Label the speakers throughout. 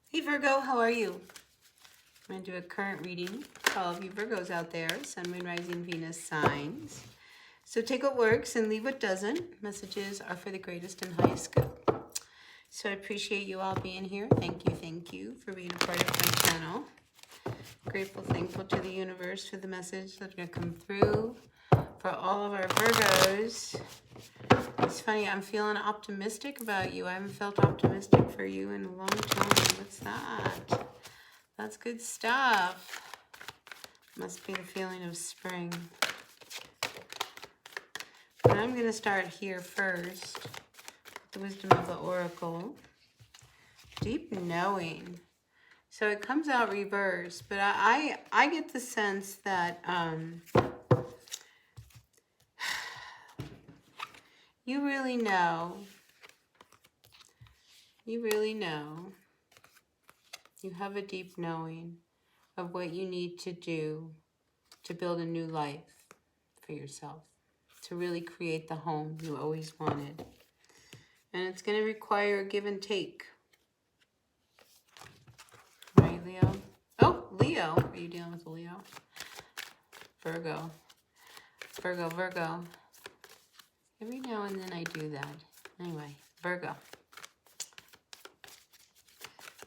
Speaker 1: Hey Virgo, how are you? I'm going to do a current reading for all of you Virgos out there, Sun, Moon, Rising, Venus signs. So take what works and leave what doesn't. Messages are for the greatest and highest good. So I appreciate you all being here. Thank you for being a part of my channel. Grateful, thankful to the universe for the message that's going to come through for all of our Virgos. It's funny, I'm feeling optimistic about you. I haven't felt optimistic for you in a long time. What's that? That's good stuff. Must be the feeling of spring. But I'm going to start here first. The wisdom of the oracle. Deep knowing. So it comes out reverse, but I get the sense that you really know. You really know. You have a deep knowing of what you need to do to build a new life for yourself, to really create the home you always wanted. And it's going to require a give and take. Right, Leo? Oh, Leo. Are you dealing with a Leo? Virgo. Virgo. Every now and then I do that. Anyway, Virgo.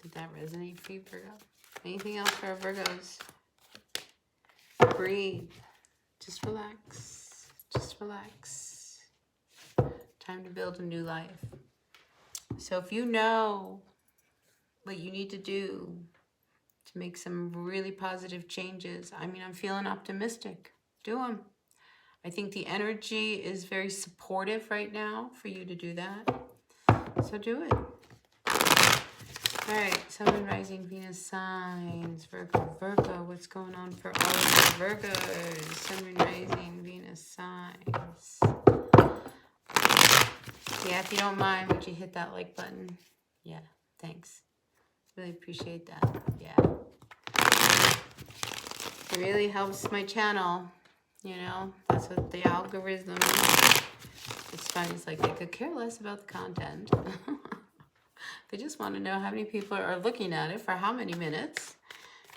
Speaker 1: Did that resonate for you, Virgo? Anything else for our Virgos? Breathe. Just relax. Just relax. Time to build a new life. So if you know what you need to do to make some really positive changes, I mean, I'm feeling optimistic. Do them. I think the energy is very supportive right now for you to do that. So do it. All right, Sun, Moon, Rising, Venus signs. Virgo, what's going on for all of the Virgos? Sun, Moon, Rising, Venus signs. Yeah, if you don't mind, would you hit that like button? Yeah, thanks. Really appreciate that. Yeah. It really helps my channel. You know, that's what the algorithm is. It's funny, it's like they could care less about the content. They just want to know how many people are looking at it for how many minutes.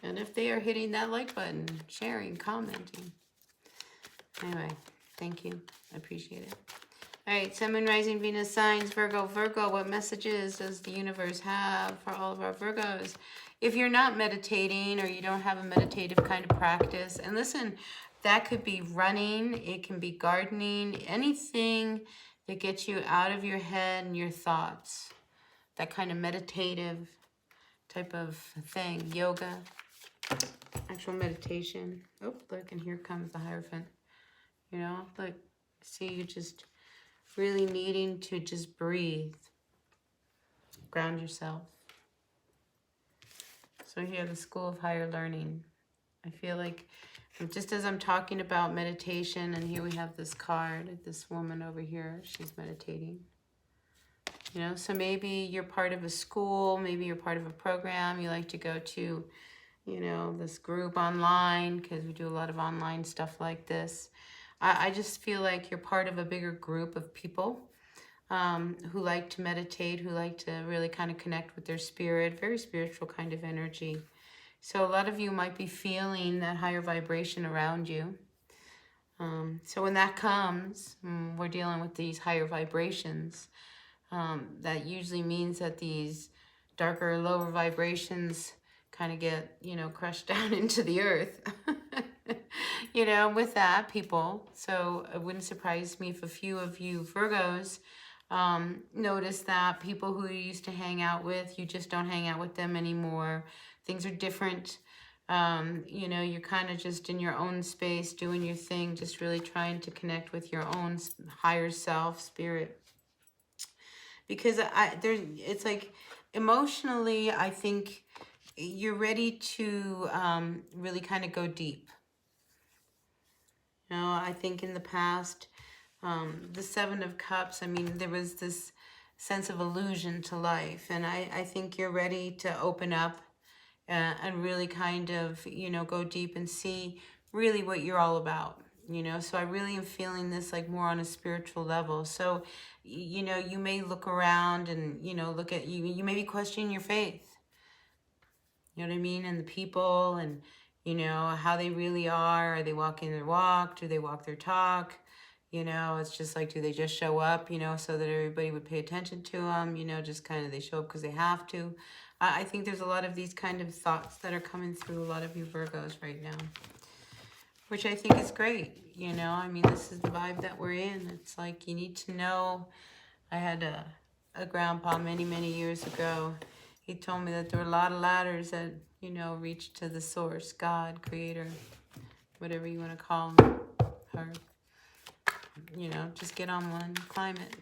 Speaker 1: And if they are hitting that like button, sharing, commenting. Anyway, thank you. I appreciate it. All right, Sun, Moon, Rising, Venus signs, Virgo. What messages does the universe have for all of our Virgos? If you're not meditating or you don't have a meditative kind of practice, and listen, that could be running, it can be gardening, anything that gets you out of your head and your thoughts. That kind of meditative type of thing. Yoga, actual meditation. Oh, look, and here comes the Hierophant. You know, look, see, you just really needing to just breathe. Ground yourself. So here, the School of Higher Learning. I feel like just as I'm talking about meditation, and here we have this card, this woman over here, she's meditating. You know, so maybe you're part of a school, maybe you're part of a program, you like to go to, you know, this group online, because we do a lot of online stuff like this. I just feel like you're part of a bigger group of people who like to meditate, who like to really kind of connect with their spirit, very spiritual kind of energy. So a lot of you might be feeling that higher vibration around you. So when that comes, we're dealing with these higher vibrations. That usually means that these darker, lower vibrations kind of get, you know, crushed down into the earth, you know, with that, people. So it wouldn't surprise me if a few of you Virgos notice that people who you used to hang out with, you just don't hang out with them anymore. Things are different. You know, you're kind of just in your own space, doing your thing, just really trying to connect with your own higher self, spirit. Because it's like emotionally, I think you're ready to really kind of go deep. You know, I think in the past, the Seven of Cups, I mean, there was this sense of illusion to life. And I think you're ready to open up and really kind of, you know, go deep and see really what you're all about. You know, so I really am feeling this like more on a spiritual level. So, you know, you may look around and, you know, look at you may be questioning your faith. You know what I mean? And the people, and, you know, how they really are. Are they walking their walk? Do they walk their talk? You know, it's just like, do they just show up, you know, so that everybody would pay attention to them? You know, just kind of they show up because they have to. I think there's a lot of these kind of thoughts that are coming through a lot of you Virgos right now, which I think is great. You know, I mean, this is the vibe that we're in. It's like you need to know. I had a grandpa many, many years ago. He told me that there were a lot of ladders that, you know, reach to the source, God, creator, whatever you want to call him, her. You know, just get on one, climb it,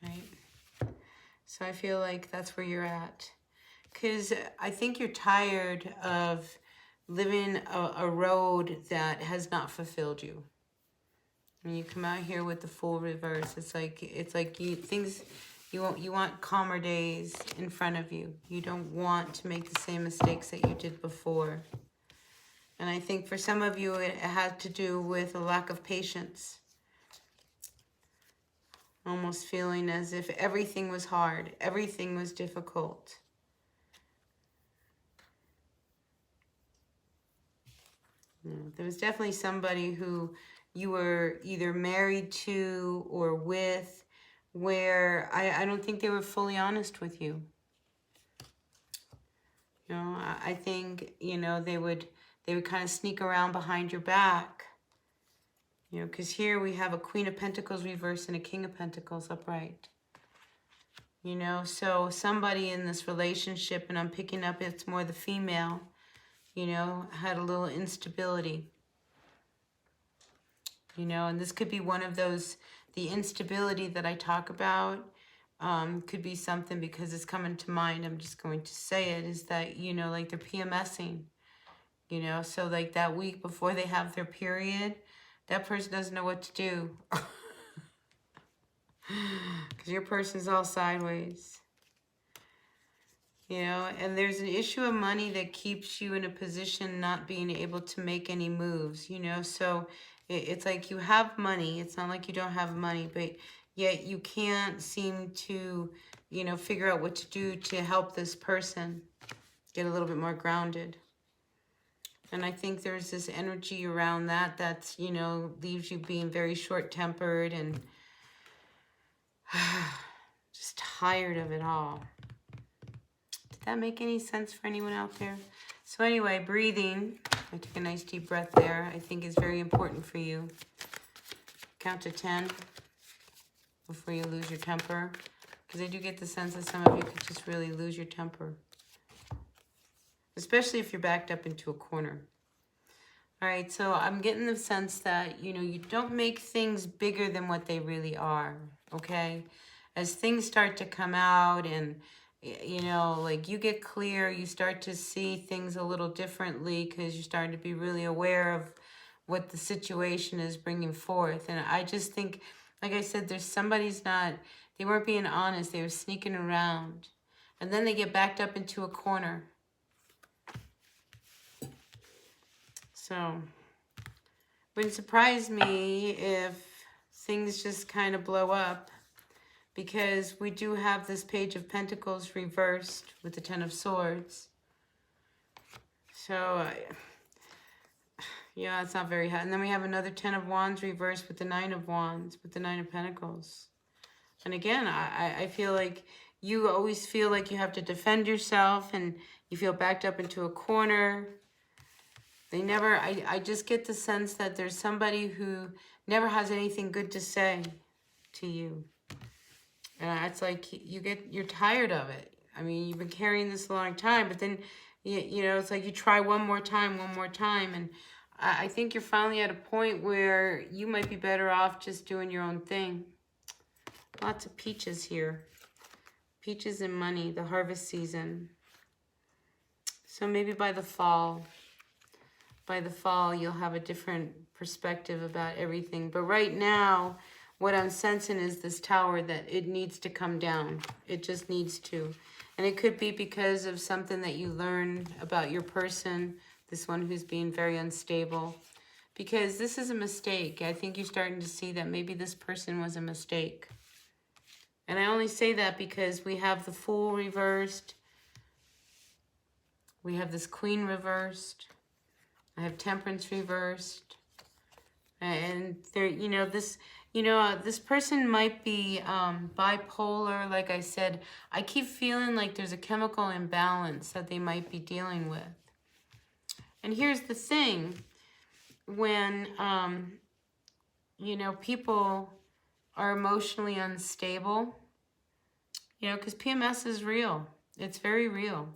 Speaker 1: right? So I feel like that's where you're at. Because I think you're tired of living a road that has not fulfilled you. When you come out here with the full reverse, it's like you want calmer days in front of you. You don't want to make the same mistakes that you did before. And I think for some of you it had to do with a lack of patience. Almost feeling as if everything was hard, everything was difficult. There was definitely somebody who you were either married to or with, where I don't think they were fully honest with you. You know, I think, you know, they would kind of sneak around behind your back. You know, because here we have a Queen of Pentacles reversed and a King of Pentacles upright. You know, so somebody in this relationship, and I'm picking up it's more the female, you know, had a little instability. You know, and this could be one of those, the instability that I talk about could be something, because it's coming to mind, I'm just going to say it, is that, you know, like they're PMSing, you know, so like that week before they have their period, that person doesn't know what to do. Because your person's all sideways. You know, and there's an issue of money that keeps you in a position not being able to make any moves, you know. So it's like you have money. It's not like you don't have money, but yet you can't seem to, you know, figure out what to do to help this person get a little bit more grounded. And I think there's this energy around that that's, you know, leaves you being very short-tempered and just tired of it all. Did that make any sense for anyone out there? So anyway, breathing. I took a nice deep breath there. I think is very important for you. Count to 10 before you lose your temper. Because I do get the sense that some of you could just really lose your temper. Especially if you're backed up into a corner. All right, so I'm getting the sense that, you know, you don't make things bigger than what they really are, okay? As things start to come out and, you know, like you get clear, you start to see things a little differently because you're starting to be really aware of what the situation is bringing forth. And I just think, like I said, there's somebody's not, they weren't being honest. They were sneaking around. And then they get backed up into a corner. So, wouldn't surprise me if things just kind of blow up, because we do have this Page of Pentacles reversed with the Ten of Swords. So, yeah, it's not very hot. And then we have another Ten of Wands reversed with the Nine of Wands, with the Nine of Pentacles. And again, I feel like you always feel like you have to defend yourself and you feel backed up into a corner. They never, I just get the sense that there's somebody who never has anything good to say to you. And it's like you're tired of it. I mean, you've been carrying this a long time, but then, you know, it's like you try one more time. And I think you're finally at a point where you might be better off just doing your own thing. Lots of peaches here. Peaches and money, the harvest season. So maybe by the fall, you'll have a different perspective about everything. But right now, what I'm sensing is this tower, that it needs to come down. It just needs to. And it could be because of something that you learn about your person, this one who's being very unstable. Because this is a mistake. I think you're starting to see that maybe this person was a mistake. And I only say that because we have the Fool reversed We have this Queen reversed. I have Temperance reversed. And there, this person might be bipolar. Like I said, I keep feeling like there's a chemical imbalance that they might be dealing with. And here's the thing. When, people are emotionally unstable, because PMS is real. It's very real.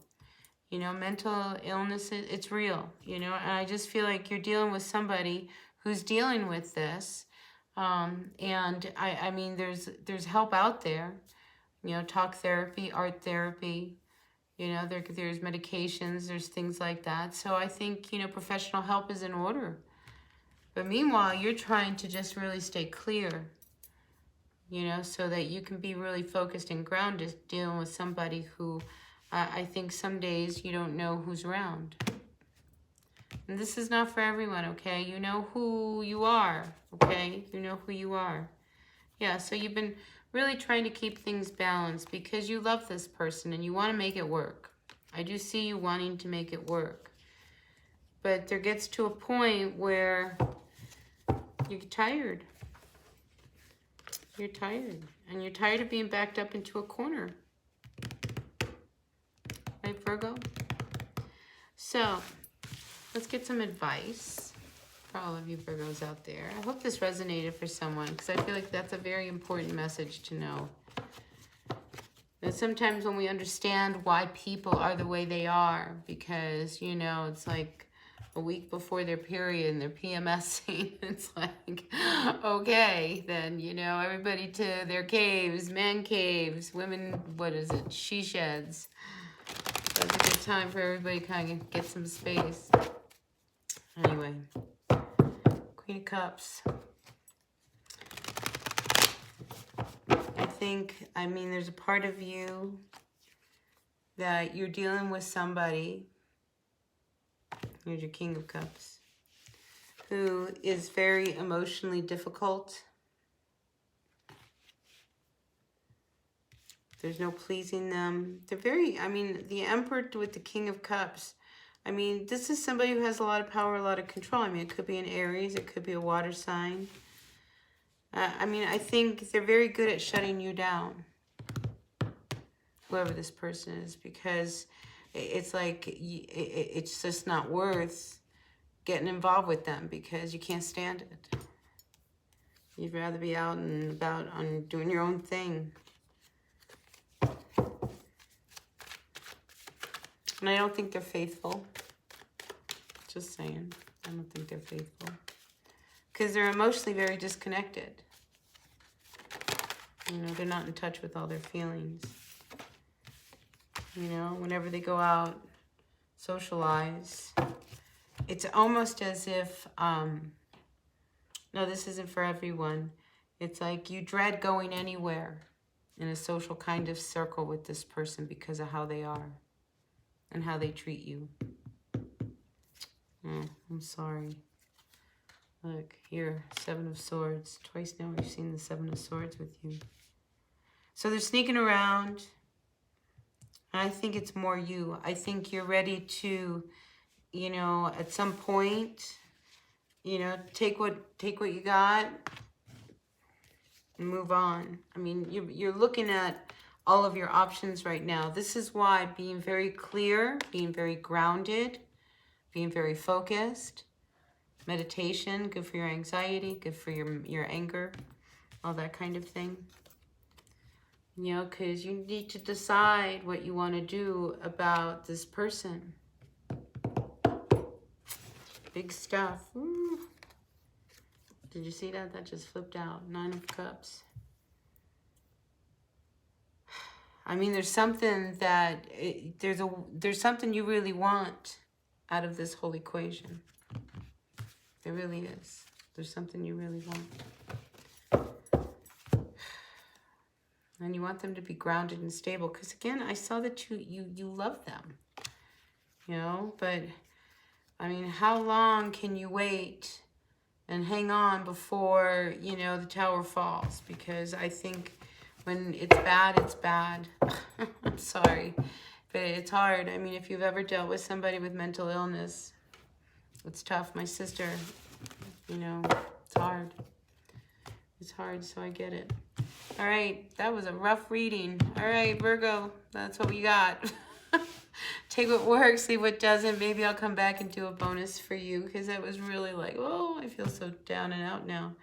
Speaker 1: Mental illness, it's real, and I just feel like you're dealing with somebody who's dealing with this. And I mean, there's help out there, talk therapy, art therapy, there's medications, there's things like that. So I think, professional help is in order. But meanwhile, you're trying to just really stay clear, so that you can be really focused and grounded dealing with somebody who I think some days you don't know who's around. And this is not for everyone, okay? You know who you are, okay? You know who you are. Yeah, so you've been really trying to keep things balanced because you love this person and you want to make it work. I do see you wanting to make it work. But there gets to a point where you're tired. You're tired. And you're tired of being backed up into a corner. Right, Virgo? So, let's get some advice for all of you Virgos out there. I hope this resonated for someone because I feel like that's a very important message to know. And sometimes when we understand why people are the way they are, because, it's like a week before their period and they're PMSing, it's like, okay, then, everybody to their caves, man caves, women, what is it, she sheds. That's a good time for everybody to kind of get some space. Anyway, Queen of Cups. I mean, there's a part of you that you're dealing with somebody, here's your King of Cups, who is very emotionally difficult. There's no pleasing them. They're the Emperor with the King of Cups. I mean, this is somebody who has a lot of power, a lot of control. I mean, it could be an Aries. It could be a water sign. I think they're very good at shutting you down, whoever this person is, because it's like it's just not worth getting involved with them because you can't stand it. You'd rather be out and about on doing your own thing. And I don't think they're faithful. Just saying. I don't think they're faithful. Because they're emotionally very disconnected. They're not in touch with all their feelings. Whenever they go out, socialize, it's almost as if, no, this isn't for everyone. It's like you dread going anywhere in a social kind of circle with this person because of how they are and how they treat you. I'm sorry. Look, here, Seven of Swords. Twice now we've seen the Seven of Swords with you. So they're sneaking around. And I think it's more you. I think you're ready to, at some point, take what you got and move on. I mean, you're looking at all of your options right now. This is why being very clear, being very grounded, being very focused, meditation, good for your anxiety, good for your anger, all that kind of thing. Because you need to decide what you want to do about this person. Big stuff. Ooh. Did you see that? That just flipped out. Nine of Cups. I mean, there's something that there's something you really want out of this whole equation. There really is. There's something you really want. And you want them to be grounded and stable. Because again, I saw that you love them. But I mean, how long can you wait and hang on before, the tower falls? Because I think when it's bad, it's bad. I'm sorry. But it's hard. I mean, if you've ever dealt with somebody with mental illness, it's tough. My sister, you know, it's hard. It's hard, so I get it. All right, that was a rough reading. All right, Virgo, that's what we got. Take what works, leave what doesn't. Maybe I'll come back and do a bonus for you because that was really like, oh, I feel so down and out now.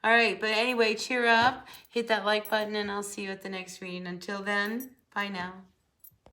Speaker 1: All right, but anyway, cheer up, hit that like button, and I'll see you at the next reading. Until then, bye now.